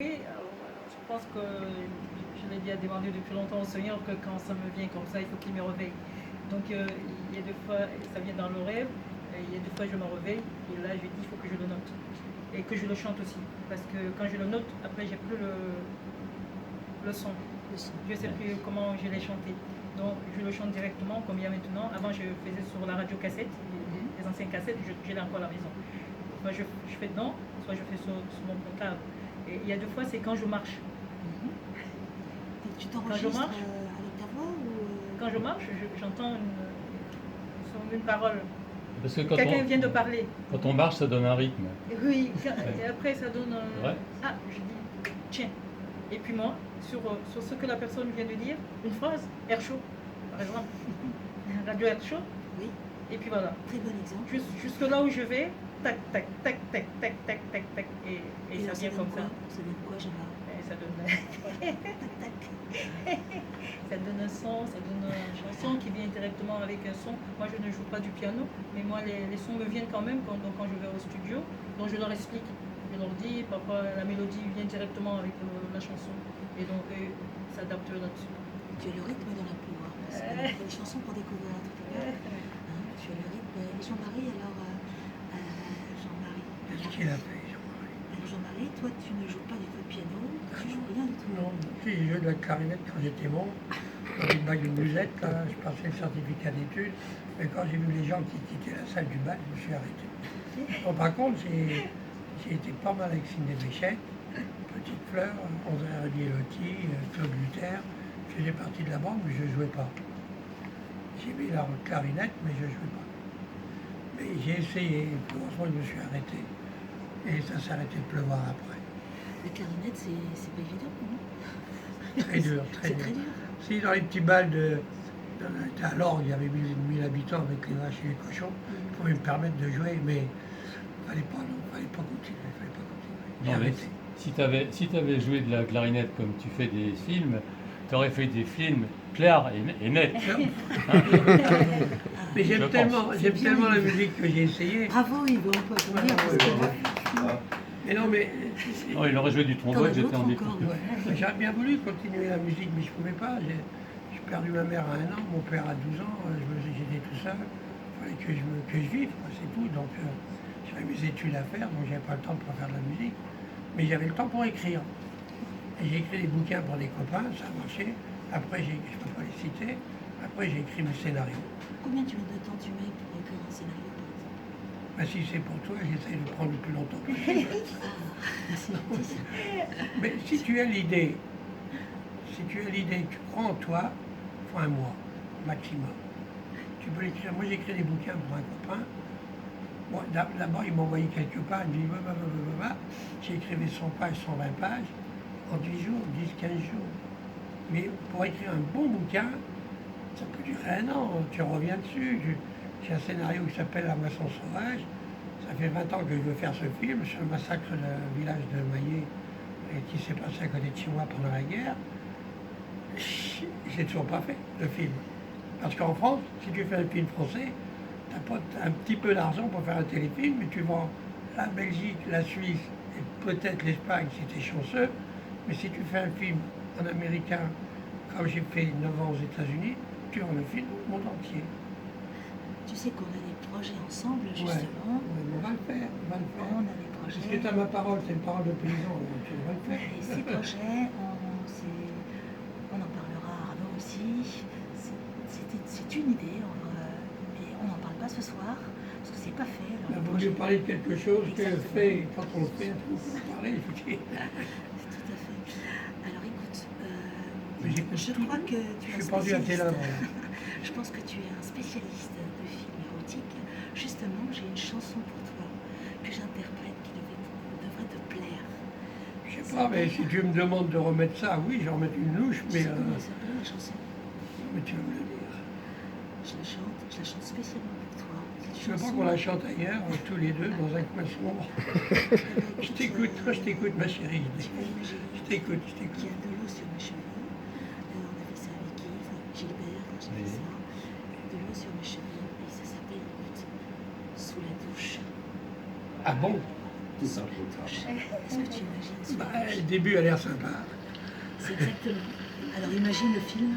Oui, je pense que je l'ai déjà demandé depuis longtemps au Seigneur que quand ça me vient comme ça, il faut qu'il me réveille. Donc il y a des fois, ça vient dans le rêve, et il y a des fois je me réveille, et là je dis il faut que je le note. Et que je le chante aussi. Parce que quand je le note, après j'ai plus le son. Je ne sais plus comment je l'ai chanté. Donc je le chante directement comme il y a maintenant. Avant je faisais sur la radio cassette, les anciennes cassettes, je l'ai encore à la maison. Soit je fais dedans, soit je fais sur mon portable. Et il y a deux fois, c'est quand je marche. Tu t'enregistres avec ta voix ou... Quand je marche, j'entends une parole. Parce que Quelqu'un vient de parler. Quand on marche, ça donne un rythme. Oui, et après ça donne Ouais. Ah, je dis, tiens. Et puis moi, sur ce que la personne vient de dire, une phrase, air chaud, par exemple. Radio air chaud. Oui. Et puis voilà. Très bon exemple. Jusque là où je vais, tac, tac, tac, tac, tac, tac, tac, tac. Et ça vient comme ça. Ça donne quoi, Gérard? Ça donne... tac, tac. Ça donne un son, ça donne une chanson qui vient directement avec un son. Moi, je ne joue pas du piano, mais moi, les sons me viennent quand même quand je vais au studio. Donc, je leur explique. Je leur dis, parfois, la mélodie vient directement avec la chanson. Et donc, eux s'adaptent là-dessus. Tu as le rythme dans la peau. Hein, parce qu'on a fait une chanson pour découvrir tout à l'heure. Tu as le rythme. Et Jean-Marie, alors... Jean-Marie. Qu'est-ce qu'il a fait, Jean-Marie? Jean-Marie, toi, tu ne joues pas du tout de piano. Tu joues rien du tout. Non, si, j'ai joué de la clarinette quand j'étais bon. Dans une bague de musette, là, je passais le certificat d'études. Mais quand j'ai vu les gens qui quittaient la salle du bac, je me suis arrêté. Bon, par contre, j'ai été pas mal avec Sidney Bechet, Petite Fleur, André Radiellotti, Claude Luther. Je faisais partie de la bande, mais je ne jouais pas. J'ai mis la clarinette, mais je ne jouais pas. Mais j'ai essayé, heureusement, je me suis arrêté. Et ça s'est arrêté de pleuvoir après. La clarinette, c'est pas évident, non? Très dur, très dur. Très dur. Si dans les petits bals à Lorgue, il y avait 1000 habitants avec les vaches et les cochons, je pouvais me permettre de jouer, mais il fallait pas continuer. Non, mais si t'avais joué de la clarinette comme tu fais des films, tu aurais fait des films clairs et nets. Mais j'aime tellement la musique que j'ai essayé. Bravo, Yves, on peut applaudir. Mais non, mais... Non, il aurait joué du trombone, j'étais en découverte. Ouais. J'aurais bien voulu continuer la musique, mais je ne pouvais pas. J'ai perdu ma mère à 1 an, mon père à 12 ans, j'étais tout seul. Il fallait que je vive, c'est tout. Donc j'avais mes études à faire, donc j'avais pas le temps pour faire de la musique. Mais j'avais le temps pour écrire. Et j'ai écrit des bouquins pour des copains, ça a marché. Après, je ne peux pas les citer. Après, j'ai écrit mes scénarios. Combien de temps tu mets pour écrire un scénario, par exemple? Ben, si c'est pour toi, j'essaie de prendre le plus longtemps possible. Mais si tu as l'idée, tu crois en toi, il faut 1 mois maximum. Tu peux l'écrire. Moi, j'écris des bouquins pour un copain. Bon, d'abord, il m'envoyait quelques pages, il me dit j'ai écrivé 100 pages, 120 pages, en 10 jours, 10-15 jours. Mais pour écrire un bon bouquin, ça peut durer 1 an, tu reviens dessus. J'ai un scénario qui s'appelle La Moisson Sauvage. Ça fait 20 ans que je veux faire ce film sur le massacre du village de Maillet qui s'est passé à côté de chez moi pendant la guerre. J'ai toujours pas fait le film. Parce qu'en France, si tu fais un film français, tu n'as pas un petit peu d'argent pour faire un téléfilm, mais tu vends la Belgique, la Suisse et peut-être l'Espagne si tu es chanceux. Mais si tu fais un film en américain, comme j'ai fait 9 ans aux États-Unis, tu vends le film au monde entier. Tu sais qu'on a des projets ensemble, justement. Ouais, on va le faire, On a des projets. Parce que tu as ma parole, c'est une parole de paysan, donc tu vas le faire. Et ces projets, on en parlera à Arnaud aussi. C'est une idée, mais on n'en parle pas ce soir, parce que c'est pas fait. Il a voulu parler de quelque chose que fait, quand on le fait, on peut parler. Tout à fait. Alors écoute, Mais je crois que tu es un je suis pendu à tes lèvres. Je pense que tu es un spécialiste de films érotiques. Justement, j'ai une chanson pour toi que j'interprète qui devrait te plaire. Je sais pas, mais si tu me demandes de remettre ça, oui, je vais remettre une louche, mais... Tu sais comment elle s'appelle la chanson? Mais tu vas me le dire. Je la chante spécialement pour toi. Je veux pas qu'on la chante ailleurs, tous les deux, dans un coin sombre. Je t'écoute, ma chérie. Je t'écoute. Il y a de l'eau sur mes cheveux. On a fait ça avec Yves, Gilbert, quand j'ai fait ça. De l'eau sur mes cheveux. Et ça s'appelle, écoute, Sous la douche. Ah bon? Sous la douche. Est-ce que tu imagines sous la douche? Le début a l'air sympa. C'est exactement. Alors imagine le film.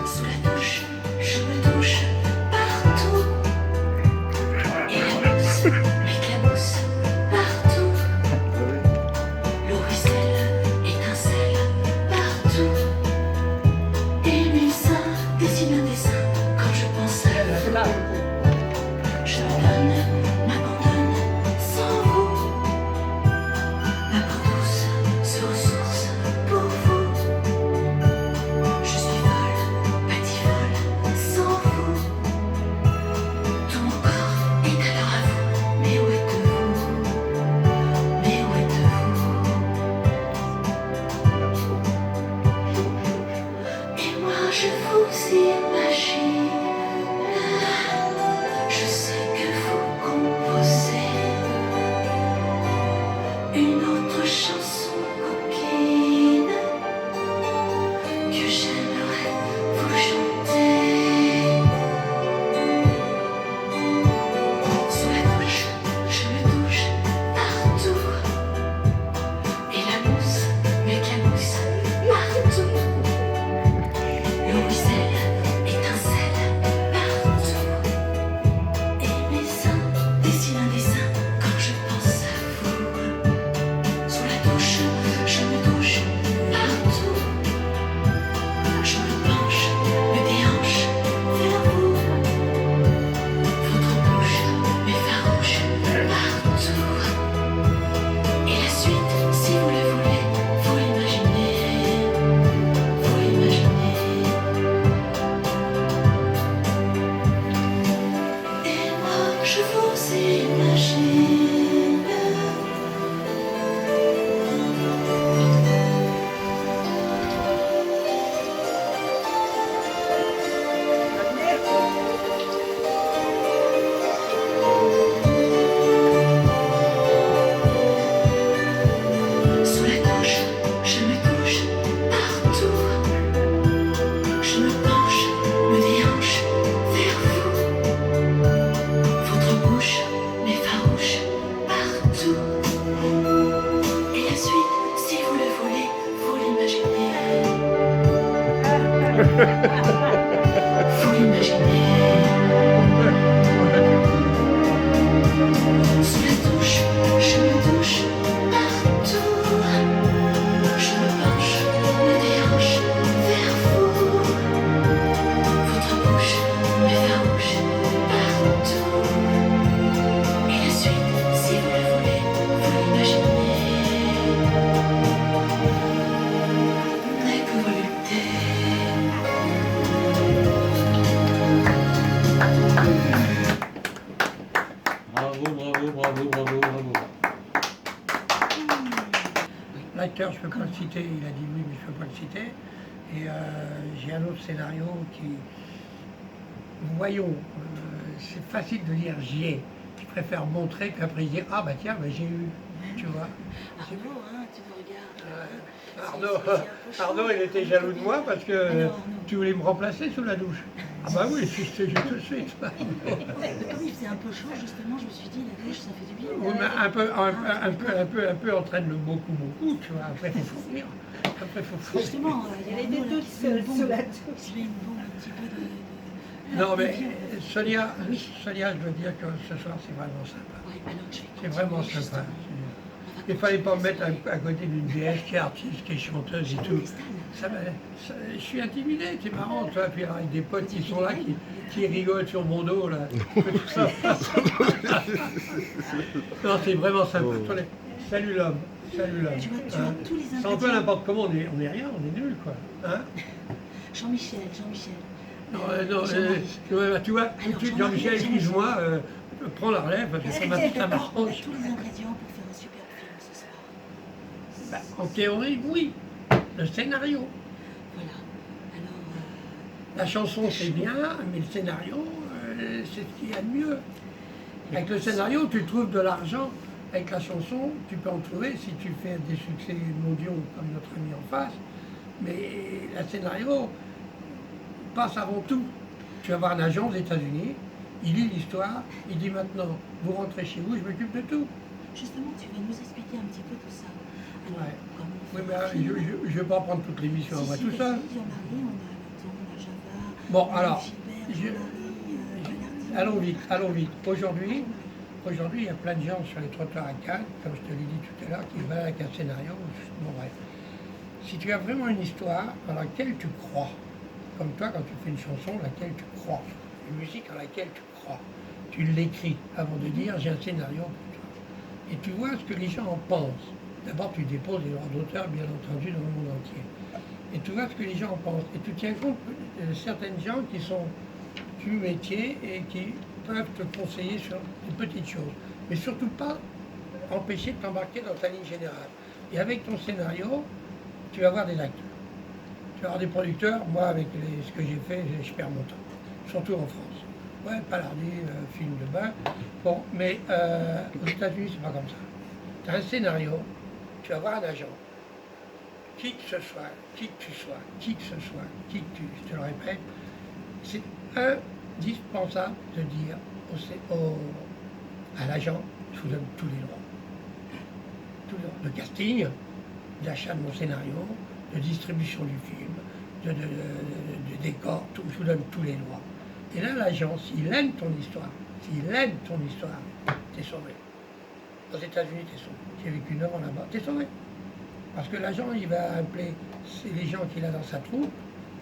Sous la douche, je me douche partout. Et la mousse m'éclabousse partout. Le ruisselle étincelle partout. Et mes seins dessinent un dessin quand je pense à vous. Je me donne, m'abandonne sans vous. Ma peau douce se ressource pour vous. Je suis folle, patifolle, sans vous. Tout mon corps est alors à vous. Mais où êtes-vous? Mais où êtes-vous? Et moi je vous imagine. Je sais que vous composez une autre chanson coquine que j'aimerais vous chanter. Sous la douche, je me douche partout. Et la mousse m'éclabousse partout. Le ruisselle étincelle partout. Et mes seins dessinent un dessin quand je pense à vous. Sous la douche, je me douche partout. Je me penche, me déhanche vers vous. Votre bouche m'effarouche partout. Et la suite, si vous le voulez, faut imaginer. Faut imaginer. Et moi, je vous imagine. Sous la douche, je me douche partout. Je me penche, me déhanche vers vous. Votre bouche m'effarouche partout. Et la suite, si vous le voulez, faut l'imaginer. Faut l'imaginer. Sous la douche, je me douche partout. Je me penche, me déhanche vers vous. Votre bouche m'effarouche partout. Et la suite, si vous le voulez, vous l'imaginez. Avec volupté. Bravo, bravo, bravo, bravo, bravo. L'acteur, je ne peux pas le citer, il a dit oui, mais je ne peux pas le citer. Et j'ai un autre scénario qui. Voyons, c'est facile de dire j'y ai. Je préfère montrer qu'après dire ah bah tiens, bah, j'ai eu. Tu vois. Arnaud, hein, tu me regardes. Arnaud, il était jaloux de moi parce que Alors, Arnaud. tu voulais me remplacer sous la douche. Ah bah oui, je te tout de suite. Mais comme il faisait un peu chaud, justement, je me suis dit, la douche, ça fait du bien. Oui, mais un peu entraîne le beaucoup, tu vois. Après, il faut fournir. Après, il faut fournir. Justement, Elle Arnaud, était là, toute qui se met une seule bombe. sous la douche. Il se met une bombe un petit peu de... Non, mais de vie. Sonia, je dois dire que ce soir, c'est vraiment sympa. Oui, alors je vais C'est continuer, vraiment sympa. justement. Il ne fallait pas me mettre à côté d'une déesse qui est artiste, qui est chanteuse et tout. Je suis intimidé, c'est marrant, tu vois. Puis alors, avec des potes qui sont là, qui rigolent sur mon dos, là. Tout ça. Non, c'est vraiment sympa. Attendez. Salut l'homme. Salut l'homme. Tu vois tous les C'est un peu ingrédients. n'importe comment, on est rien, on est nuls, quoi. Hein? Jean-Michel. Non, Jean-Marie. tu vois, Alors, Jean-Michel, excuse-moi, prends la relève, parce que ça m'arrange. On a tous les ingrédients pour faire un super film ce soir. Bah, en théorie, oui. Le scénario. Voilà. Alors, La chanson, c'est bien, mais le scénario, c'est ce qu'il y a de mieux. Avec le scénario, tu trouves de l'argent. Avec la chanson, tu peux en trouver si tu fais des succès mondiaux comme notre ami en face. Mais le scénario passe avant tout. Tu vas voir un agent aux États-Unis, il lit l'histoire, il dit maintenant, vous rentrez chez vous, je m'occupe de tout. Justement, tu vas nous expliquer un petit peu tout ça. Alors, Ouais. comment on Oui, fait mais le film? je ne vais pas prendre toute l'émission à moi tout si, seul. il y en a rien, on a Nathan, on a Java, Bon, on a alors, Gilbert, Jean-Marie, allons vite, allons vite. Aujourd'hui, il y a plein de gens sur les trottoirs à Cannes, comme je te l'ai dit tout à l'heure, qui veulent avec un scénario. Bon, bref. Si tu as vraiment une histoire dans laquelle tu crois, comme toi quand tu fais une chanson, laquelle tu crois, une musique en laquelle tu crois, tu l'écris avant de dire j'ai un scénario pour toi. Et tu vois ce que les gens en pensent. D'abord, tu déposes les droits d'auteur, bien entendu, dans le monde entier. Et tu vois ce que les gens en pensent. Et tu tiens compte de certaines gens qui sont du métier et qui peuvent te conseiller sur des petites choses. Mais surtout pas empêcher de t'embarquer dans ta ligne générale. Et avec ton scénario, tu vas avoir des acteurs. Tu vas avoir des producteurs. Moi, avec ce que j'ai fait, je perds mon temps. Surtout en France. Ouais, Palardy, film de bain. Bon, mais aux États-Unis, c'est pas comme ça. Tu as un scénario, tu vas avoir un agent. Qui que ce soit, qui que tu sois, qui que ce soit, qui que tu, je te le répète, c'est indispensable de dire à l'agent, je vous donne tous les droits. Tous les droits de casting, d'achat de mon scénario, de distribution du film, de décor, tout, je vous donne tous les droits. Et là, l'agent, s'il aime ton histoire, t'es sauvé. Aux États-Unis, t'es sauvé. J'ai vécu 9 ans là-bas, t'es sauvé. Parce que l'agent, il va appeler, c'est les gens qu'il a dans sa troupe,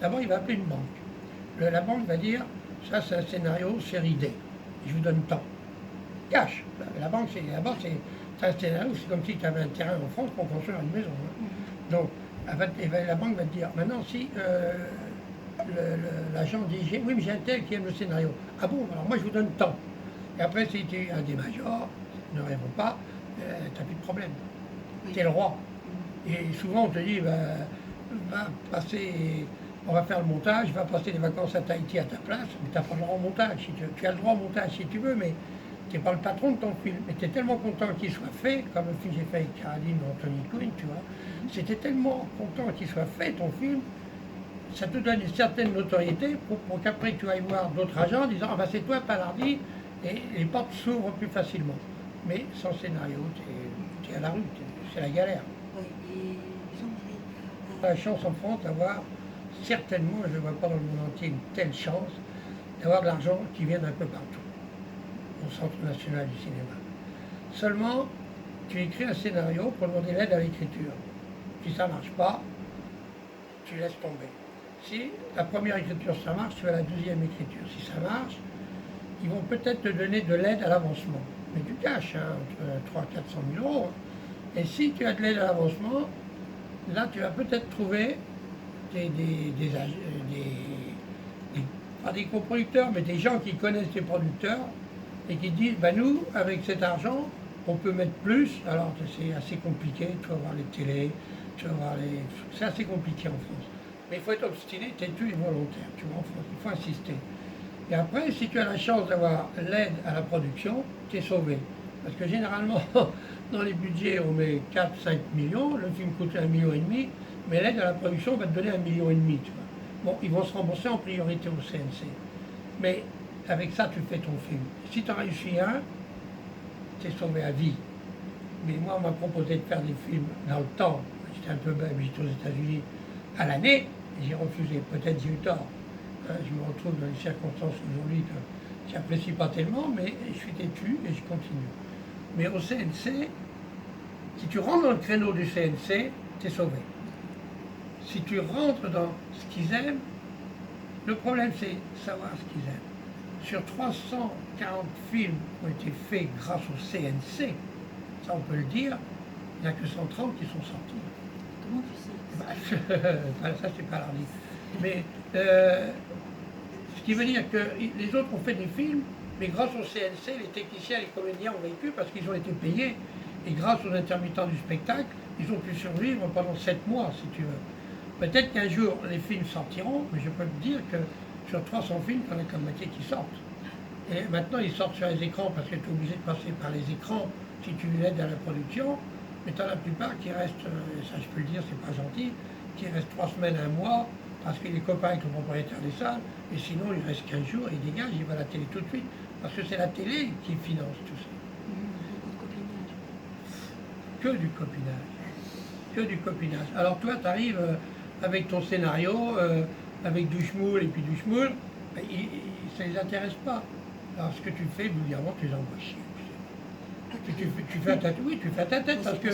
d'abord il va appeler une banque. La banque va dire, ça c'est un scénario série D, je vous donne tant. Cash. La banque, c'est un scénario, c'est comme si tu avais un terrain en France pour construire une maison. Hein. Donc, la banque va te dire, maintenant si l'agent dit, oui mais j'ai un tel qui aime le scénario. Ah bon, alors moi je vous donne tant. Et après, si tu es un des majors, ne répond pas, tu n'as plus de problème. Tu es le roi. Et souvent, on te dit, va passer, on va faire le montage, va passer les vacances à Tahiti à ta place, mais tu n'as pas le droit au montage. Si tu as le droit au montage si tu veux, mais tu n'es pas le patron de ton film. Et tu es tellement content qu'il soit fait, comme le film que j'ai fait avec Caroline ou Anthony Quinn, tu vois. C'était tellement content qu'il soit fait, ton film, ça te donne une certaine notoriété pour qu'après tu ailles voir d'autres agents en disant, ah ben c'est toi, Palardy, et les portes s'ouvrent plus facilement. Mais sans scénario, tu es à la rue, c'est la galère. Oui, et Jean-Marie, La chance en France d'avoir, certainement, je ne vois pas dans le monde entier une telle chance, d'avoir de l'argent qui vient d'un peu partout, au Centre national du cinéma. Seulement, tu écris un scénario pour demander l'aide à l'écriture. Si ça ne marche pas, tu laisses tomber. Si la première écriture ça marche, tu vas à la deuxième écriture. Si ça marche, ils vont peut-être te donner de l'aide à l'avancement. Mais du cash, hein, entre 300 000 à 400 000 euros. Et si tu as de l'aide à l'avancement, là tu vas peut-être trouver pas des coproducteurs, mais des gens qui connaissent les producteurs et qui disent, nous, avec cet argent, on peut mettre plus. Alors c'est assez compliqué, tu vas voir les télés, tu vas voir les... C'est assez compliqué en France. Mais il faut être obstiné, têtu et volontaire, tu vois, en France, il faut insister. Et après, si tu as la chance d'avoir l'aide à la production, tu es sauvé. Parce que généralement, dans les budgets, on met 4-5 millions, le film coûte 1,5 million, mais l'aide à la production va te donner 1,5 million, tu vois. Bon, ils vont se rembourser en priorité au CNC. Mais avec ça, tu fais ton film. Si tu as réussi un, tu es sauvé à vie. Mais moi, on m'a proposé de faire des films dans le temps. J'étais un peu bête, j'étais aux États-Unis à l'année, et j'ai refusé. Peut-être j'ai eu tort. Hein, je me retrouve dans les circonstances aujourd'hui que j'apprécie pas tellement, mais je suis têtu et je continue. Mais au CNC, si tu rentres dans le créneau du CNC, tu es sauvé. Si tu rentres dans ce qu'ils aiment, le problème c'est savoir ce qu'ils aiment. Sur 340 films qui ont été faits grâce au CNC, ça on peut le dire, il n'y a que 130 qui sont sortis. comment tu sais Ça c'est pas l'ardi. Mais ce qui veut dire que les autres ont fait des films, mais grâce au CNC, les techniciens et les comédiens ont vécu parce qu'ils ont été payés. Et grâce aux intermittents du spectacle, ils ont pu survivre pendant 7 mois, si tu veux. Peut-être qu'un jour, les films sortiront, mais je peux te dire que sur 300 films, il y en a que la moitié qui sortent. Et maintenant, ils sortent sur les écrans parce que tu es obligé de passer par les écrans si tu veux aider à la production. Mais tu as la plupart qui restent, et ça je peux le dire, c'est pas gentil, qui restent 3 semaines, 1 mois, parce qu'il est copain avec le propriétaire des salles, et sinon il reste 15 jours, il dégage, il va à la télé tout de suite, parce que c'est la télé qui finance tout ça. Beaucoup de copinage. Que du copinage. Que du copinage. Alors toi, tu arrives avec ton scénario, avec douche-moule et puis douche-moule, ben, ça ne les intéresse pas. Alors ce que tu fais, vulgairement, tu les envoies chier. Tu fais un tête, oui, tu fais un tête parce que